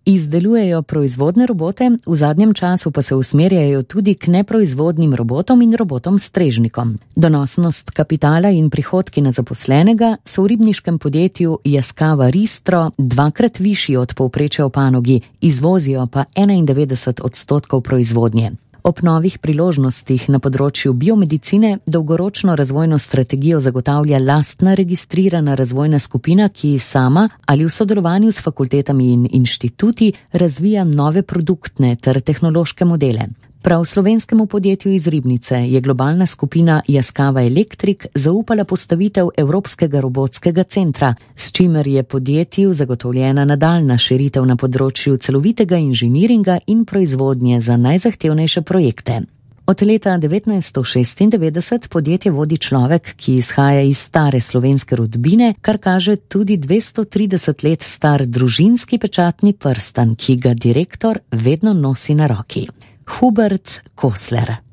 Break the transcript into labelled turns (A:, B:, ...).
A: Izdelujejo proizvodne robote, v zadnjem času pa se usmerjajo tudi k neproizvodnim robotom in robotom strežnikom. Donosnost kapitala in prihodki na zaposlenega so v ribniškem podjetju Yaskawa Ristro dvakrat višji od povprečja v panogi, izvozijo pa 91% proizvodnje. Ob novih priložnostih na področju biomedicine dolgoročno razvojno strategijo zagotavlja lastna registrirana razvojna skupina, ki sama ali v sodelovanju s fakultetami in inštituti razvija nove produktne ter tehnološke modele. Prav slovenskemu podjetju iz Ribnice je globalna skupina Yaskawa Electric zaupala postavitev Evropskega robotskega centra, s čimer je podjetju zagotovljena nadaljnja širitev na področju celovitega inženiringa in proizvodnje za najzahtevnejše projekte. Od leta 1996 podjetje vodi človek, ki izhaja iz stare slovenske rodbine, kar kaže tudi 230 let star družinski pečatni prstan, ki ga direktor vedno nosi na roki. Hubert Kosler.